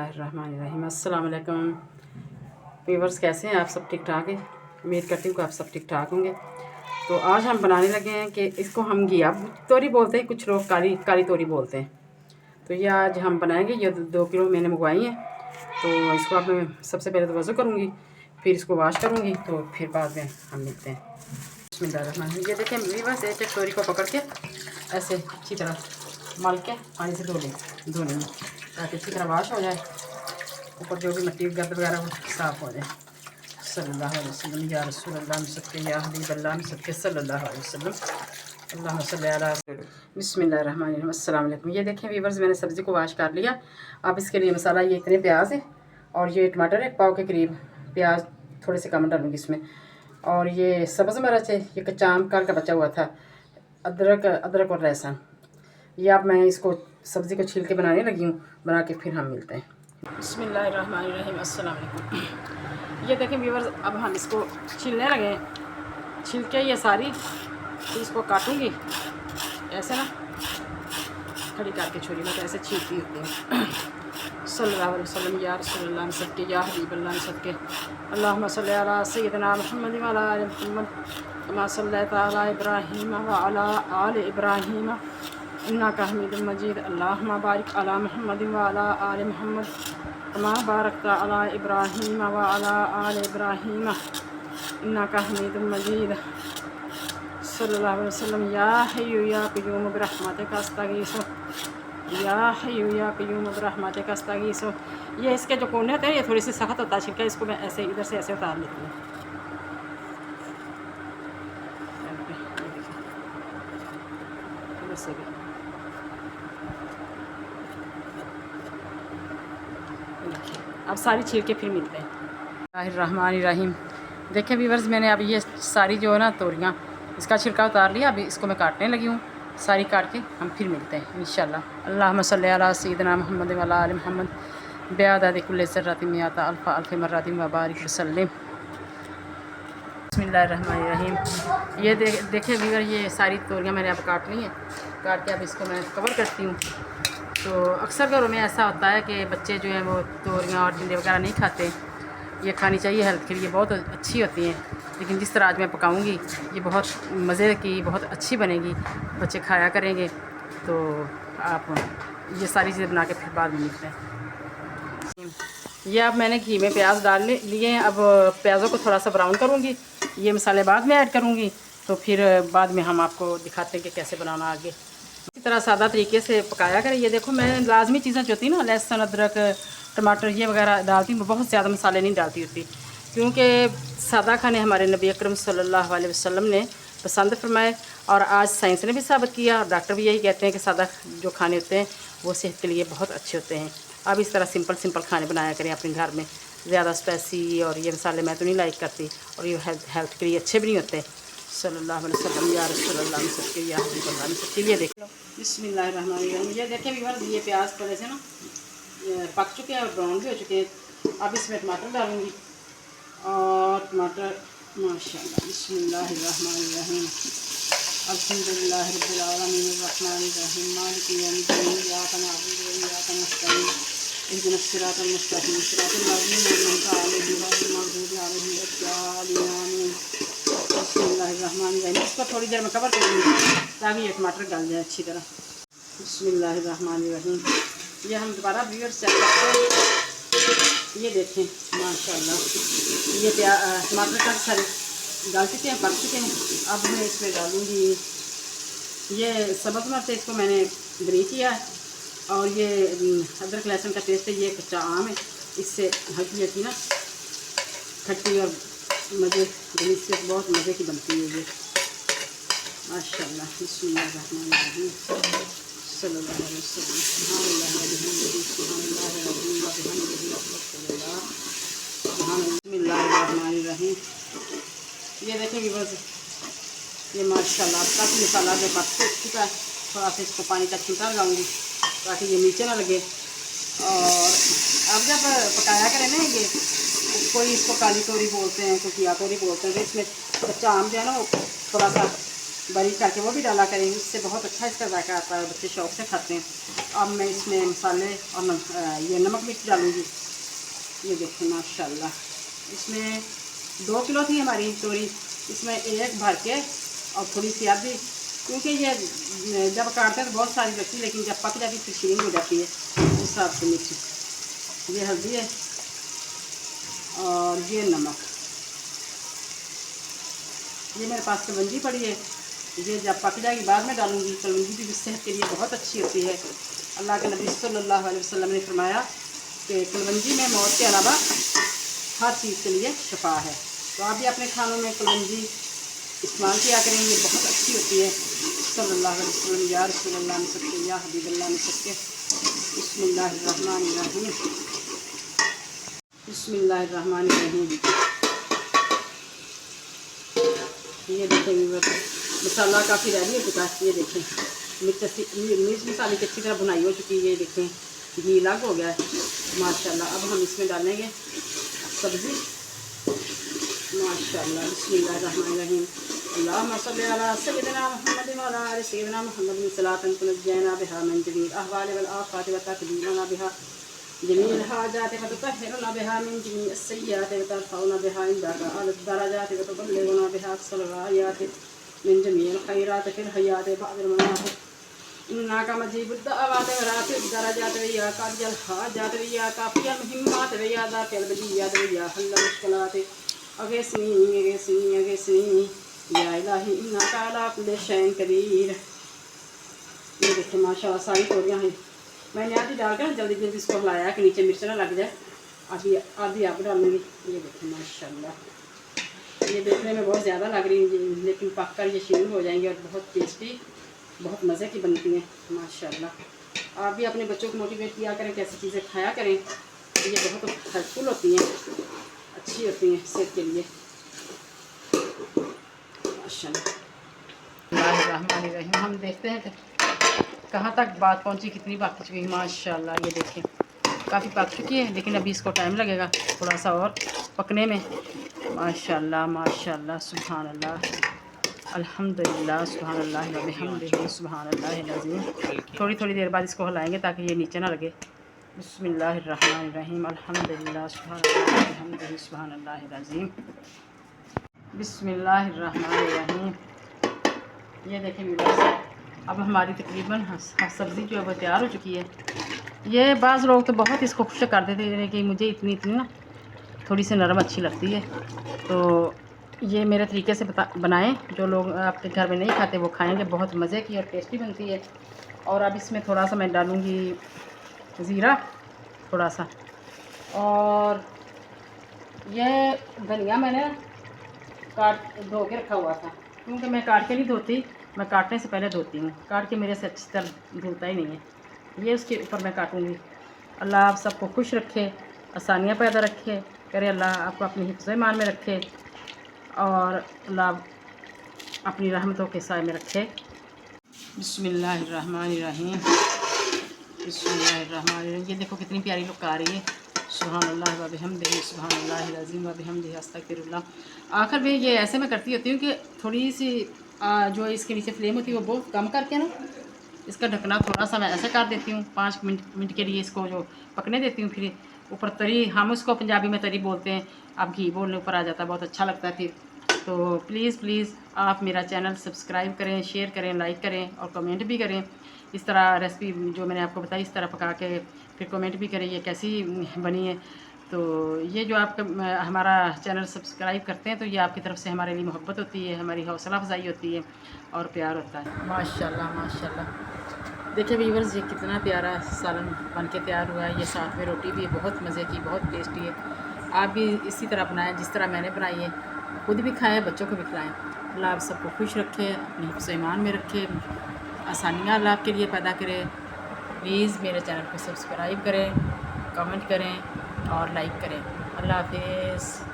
रहमान अस्सलाम वालेकुम व्यूअर्स, कैसे हैं आप? सब ठीक ठाक है। उम्मीद करती हूँ कि आप सब ठीक ठाक होंगे। तो आज हम बनाने लगे हैं कि इसको हम घिया तोरी बोलते हैं, कुछ लोग काली काली तोरी बोलते हैं। तो ये आज हम बनाएंगे। ये 2 किलो मैंने मंगवाई है। तो इसको अब मैं सबसे पहले तो वज़ू करूँगी, फिर इसको वॉश करूँगी, तो फिर बाद में हम मिलते हैं। बिस्मिल्लाहिर्रहमानिर्रहीम। ये देखें व्यूअर्स, एक एक तोरी को पकड़ के ऐसे अच्छी तरह मल के पानी से धोने में, ताकि अच्छी तरह वॉश हो जाए, ऊपर जो भी मिट्टी गर्द वगैरह वो साफ़ हो जाए। सल्लल्लाहु अलैहि वसल्लम या रसूल अल्लाह सदके या हबीब अल्लाह सदके सल्लल्लाहु अलैहि वसल्लम अल्लाहुम्मा सल्ली अला बिस्मिल्लाहिर्रहमानिर्रहीम। अस्सलाम वालेकुम। ये देखें व्यूअर्स, मैंने सब्ज़ी को वॉश कर लिया। अब इसके लिए मसाला, ये इतने प्याज है और ये टमाटर 1 पाव के करीब, प्याज थोड़े से कम डालूँगी इसमें, और ये सब्ज़ मिर्च है, ये कच्चा आम कल का बचा हुआ था, अदरक और लहसुन। ये अब मैं इसको सब्ज़ी को छील के बनाने लगी हूँ, बना के फिर हम मिलते हैं। बिस्मिल्लाहिर्रहमानिर्रहीम। अस्सलाम वालेकुम। ये देखें व्यूअर्स, अब हम इसको छीलने लगे हैं। छील के ये सारी इसको काटूँगी ऐसे ना, खड़ी करके छुरी में, तो ऐसे छीलती होती हूँ। सल्लल्लाहु अलैहि वसल्लम या रसूलुल्लाह सदके या हबीब अल्लाह सदके अल्लाहुम्मा सल्ली अला सय्यिदिना मुहम्मद व अला आलि मुहम्मद कमा सल्लैता अला इब्राहीम व अला आलि इब्राहीम इन्नका हमीदुम मजीद। अल्लाहुम्मा बारिक अला मुहम्मद व अला आलि मुहम्मद कमा बारकता अला इब्राहीम व अला आलि इब्राहीम इन्नका हमीदुम मजीद। सल्लल्लाहु अलैहि वसल्लम। या हय्यु या क़य्यूम बिरहमतिका अस्तगीसु या हय्यु या क़य्यूम बिरहमतिका अस्तगीसु। ये इसके जो कोने होते हैं, ये थोड़ी सी सख्त होता है छिलका, इसको मैं ऐसे इधर से ऐसे उतार लेती हूँ। इधर से भी अब सारी छील के फिर मिलते हैं। रहमानिर्रहीम। देखें व्यूअर्स, मैंने अब ये सारी जो है ना तोरियाँ, इसका छिलका उतार लिया। अभी इसको मैं काटने लगी हूँ, सारी काट के हम फिर मिलते हैं इंशाल्लाह। अल्लाहुम्मा सल्ली अला सय्यिदिना मुहम्मद व अला आलि मुहम्मद बिअददि कुल्लि ज़र्रतिन मिअता अल्फ़ अल्फ़ मर्रतिन व बारिक वसल्लिम। बिस्मिल्लाहिर्रहमानिर्रहीम। ये देखें व्यूअर, ये सारी तोरियाँ मैंने अब काट ली हैं। काट के अब इसको मैं कवर करती हूँ। तो अक्सर घरों में ऐसा होता है कि बच्चे जो हैं वो तोरियाँ और टिंडे वगैरह नहीं खाते। ये खानी चाहिए, हेल्थ के लिए बहुत अच्छी होती हैं। लेकिन जिस तरह आज मैं पकाऊंगी, ये बहुत मज़े की, बहुत अच्छी बनेगी, बच्चे खाया करेंगे। तो आप ये सारी चीज़ें बना के फिर बाद में मिलते हैं। ये अब मैंने घी में प्याज डाल लिए हैं। अब प्याज़ों को थोड़ा सा ब्राउन करूँगी, ये मसाले बाद में ऐड करूँगी, तो फिर बाद में हम आपको दिखाते हैं कि कैसे बनाना आगे। इसी तरह सादा तरीके से पकाया करें। ये देखो, मैं लाजमी चीज़ें जो होती हैं ना, लहसुन अदरक टमाटर ये वगैरह डालती हूँ, बहुत ज़्यादा मसाले नहीं डालती होती, क्योंकि सादा खाने हमारे नबी अकरम सल्लल्लाहु अलैहि वसल्लम ने पसंद फरमाए। और आज साइंस ने भी साबित किया, और डॉक्टर भी यही कहते हैं कि सादा जो खाने होते हैं वो सेहत के लिए बहुत अच्छे होते हैं। अब इस तरह सिंपल खाने बनाया करें अपने घर में। ज़्यादा स्पाइसी और ये मसाले मैं तो नहीं लाइक करती, और ये हेल्थ के लिए अच्छे भी नहीं होते। सल्लल्लाहु अलैहि वसल्लम या रसूलुल्लाह सदके या हबीब अल्लाह सदके। ये देख लो, बिस्मिल्लाहिर्रहमानिर्रहीम। ये देखें व्यूअर्स, ये प्याज पहले से ना पक चुके हैं और ब्राउन भी हो चुके हैं। अब इसमें टमाटर डालूँगी, और टमाटर माशाअल्लाह। बिस्मिल्लाहिर्रहमानिर्रहीम। अल्हम्दुलिल्लाहि रब्बिल आलमीन अर्रहमानिर्रहीम मालिकि यौमिद्दीन इय्याका नअबुदु व इय्याका नस्तईन इहदिनस सिरातल मुस्तकीम सिरातल लज़ीना अनअमता अलैहिम गैरिल मग़दूबि अलैहिम वलद्दालिन आमीन। बिस्मिल्लाहिर्रहमानिर्रहीम। इसको थोड़ी देर में कवर करूँगी ताकि ये टमाटर गल जाए अच्छी तरह। बिस्मिल्लाहिर्रहमानिर्रहीम। ये हम दोबारा व्यूअर्स चेक करते हैं। ये देखें माशाअल्लाह, ये टमाटर का सारे डाल चुके हैं, पक चुके हैं। अब मैं इसमें डालूँगी ये सब्ज़ मिर्च, इसको मैंने ग्री किया है, और ये अदरक लहसुन का पेस्ट है। ये कच्चा आम है, इससे हल्की हल्की ना खट्टी और मज़े डिलीशियस, बहुत मज़े की बनती है ये माशाअल्लाह। बिस्मिल्लाहिर्रहमानिर्रहीम। सल्लल्लाहु अलैहि वसल्लम। ये देखें बस, ये माशाल्लाह काफ़ी मसाला जो पक चुका है। थोड़ा सा इसको पानी का छींटा लगाऊंगी ताकि ये नीचे ना लगे। और अब जब पकाया करें ना, ये कोई इसको काली तोरी बोलते हैं, कोई घिया तोरी बोलते हैं, तो इसमें कच्चा आम जो है ना वो थोड़ा सा बारीक करके वो भी डाला करें, उससे बहुत अच्छा इसका जायका आता है, बच्चे शौक़ से खाते हैं। अब मैं इसमें मसाले और ये नमक मिर्च डालूँगी। ये देखें माशाल्लाह, इसमें 2 किलो थी हमारी तोरी, इसमें 1 भर के और थोड़ी सी आधी, क्योंकि ये जब काटते हैं तो बहुत सारी लगती है, लेकिन जब पक जाती है फिर शीरिंग हो जाती है, उस हिसाब से मिर्च। ये हल्दी है और ये नमक। ये मेरे पास कलवंजी पड़ी है, ये जब पक जाएगी बाद में डालूँगी। कलवंजी भी सेहत के लिए बहुत अच्छी होती है। अल्लाह के नबी सल्लल्लाहु अलैहि वसल्लम ने फरमाया कि कलवंजी में मौत के अलावा हर चीज़ के लिए शफा है। तो आप भी अपने खानों में कलवंजी इस्तेमाल किया करें, ये बहुत अच्छी होती है। सल्लल्लाहु अलैहि वसल्लम, या रसूलल्लाह में सबके, या हबीबल्लाह में सबके। बिस्मिल्लाहिर्रहमानिर्रहीम, बिस्मिल्लाहिर्रहमानिर्रहीम। ये देखें मसाला काफ़ी रेडी हो चुका है। ये देखें मिर्च मसाले की अच्छी तरह भुनाई हो चुकी है। ये देखें घी अलग हो गया है माशाल्लाह। अब हम इसमें डालेंगे सब्ज़ी माशाल्लाह। बिस्मिल्लाहिर्रहमानिर्रहीम, अल्लाहुम्मा सल्लि अला सय्यिदिना मुहम्मदिन व अला आलि सय्यिदिना मुहम्मदिन सलातन तुनज्जिना बिहा मिन जमील अहवालि वल आफाति व तक़दीरुना बिहा जमील हाजाति व तुतahhiruna बिहा मिन जमीइ अस्सय्याति व तरफउना बिहा इंदका अल दरजाति व तुबल्लिगुना बिहा अक़सल ग़ायाति मिन जमीइल खैराति फिल हयाति बअदल ममाति इन्नका मजीबुद दअवाति व राफ़िउद दरजाति व इय्याका अरजल हाजाति व इय्याका क़ाफ़ियल मुहिम्माति व इय्या दाफ़ियल बलिय्याति व इय्या हल्ल मुश्किलाति अग़िस्नी या इलाही इन्नका अला कुल्लि शैइन क़दीर। ये देखिए माशाल्लाह सारी तोरियाँ हैं। मैंने आधी डालकर जल्दी जल्दी इसको हिलाया कि नीचे मिर्च ना लग जाए। आधी आधी आप डालूँगी। ये देखिए माशाल्लाह, ये देखने में बहुत ज़्यादा लग रही है, लेकिन पक कर ये शीरिंग हो जाएंगी और बहुत टेस्टी, बहुत मज़े की बनती हैं माशाल्लाह। आप भी अपने बच्चों को मोटिवेट किया करें, कैसी चीज़ें खाया करें, ये बहुत हेल्पफुल होती हैं, अच्छी होती हैं सेहत के लिए माशाल्लाह। हम देखते हैं कि कहाँ तक बात पहुँची, कितनी पक चुकी है माशाल्लाह। ये देखें काफ़ी पक चुकी है, लेकिन अभी इसको टाइम लगेगा थोड़ा सा और पकने में माशाल्लाह माशाल्लाह। सुभान अल्लाह, अल्हम्दुलिल्लाह, सुभान अल्लाह व बिहम्दिही, सुभान अल्लाहिल अज़ीम। थोड़ी थोड़ी देर बाद इसको हिलाएंगे ताकि ये नीचे ना लगे। बिस्मिल्लाहिर्रहमानिर्रहीम, अल्हम्दुलिल्लाह, सुभान अल्लाह व बिहम्दिही, सुभान अल्लाहिल अज़ीम। बिस्मिल्लाहिर्रहमानिर्रहीम। ये देखें व्यूअर्स, अब हमारी तकरीबन सब्ज़ी जो है वो तैयार हो चुकी है। ये बाज़ लोग तो बहुत इसको खुश कर देते हैं कि मुझे इतनी ना थोड़ी सी नरम अच्छी लगती है। तो ये मेरे तरीके से बनाएं, जो लोग आपके घर में नहीं खाते वो खाएंगे, बहुत मज़े की और टेस्टी बनती है। और अब इसमें थोड़ा सा मैं डालूँगी ज़ीरा थोड़ा सा, और ये धनिया मैंने धो के रखा हुआ था, क्योंकि मैं काट के नहीं धोती, मैं काटने से पहले धोती हूँ। काट के मेरे से अच्छी तरह धुलता ही नहीं है। ये उसके ऊपर मैं काटूँगी। अल्लाह आप सबको खुश रखे, आसानियाँ पैदा रखे करे, अल्लाह आपको अपनी हिफ्ज़-ए-ईमान में रखे और अल्लाह अपनी रहमतों के साए में रखे। बिस्मिल्लाहिर्रहमानिर्रहीम, बिस्मिल्लाहिर्रहमानिर्रहीम। ये देखो कितनी प्यारी लुक आ रही है। सुभान अल्लाह व बिहम्दिही, सुभान अल्लाहिल अज़ीम व बिहम्दिही, अस्तग़फिरुल्लाह। आखिर में ये ऐसे मैं करती होती हूँ कि थोड़ी सी जो इसके नीचे फ्लेम होती है वो बहुत कम करके ना इसका ढकना थोड़ा सा मैं ऐसे कर देती हूँ, 5 मिनट के लिए इसको जो पकने देती हूँ। फिर ऊपर तरी, हम उसको पंजाबी में तरी बोलते हैं, अब घी बोलने ऊपर आ जाता है, बहुत अच्छा लगता है फिर। तो प्लीज़ आप मेरा चैनल सब्सक्राइब करें, शेयर करें, लाइक करें और कमेंट भी करें। इस तरह रेसिपी जो मैंने आपको बताई इस तरह पका के फिर कमेंट भी करें ये कैसी बनी है। तो ये जो आप हमारा चैनल सब्सक्राइब करते हैं तो ये आपकी तरफ से हमारे लिए मोहब्बत होती है, हमारी हौसला अफजाई होती है और प्यार होता है। माशाल्लाह माशाल्लाह। देखिए व्यूअर्स, ये कितना प्यारा सालन बन के तैयार हुआ है। ये साथ में रोटी भी बहुत मज़े की, बहुत टेस्टी है। आप भी इसी तरह बनाएं जिस तरह मैंने बनाई है, खुद भी खाएँ, बच्चों को भी खिलाएँ। अल्लाह आप सबको खुश रखे, अपने हिफ्ज़-ए-ईमान में रखे, आसानियाँ अल्लाह आपके लिए पैदा करे। प्लीज़ मेरे चैनल को सब्सक्राइब करें, कमेंट करें और लाइक करें। अल्लाह हाफ़िज़।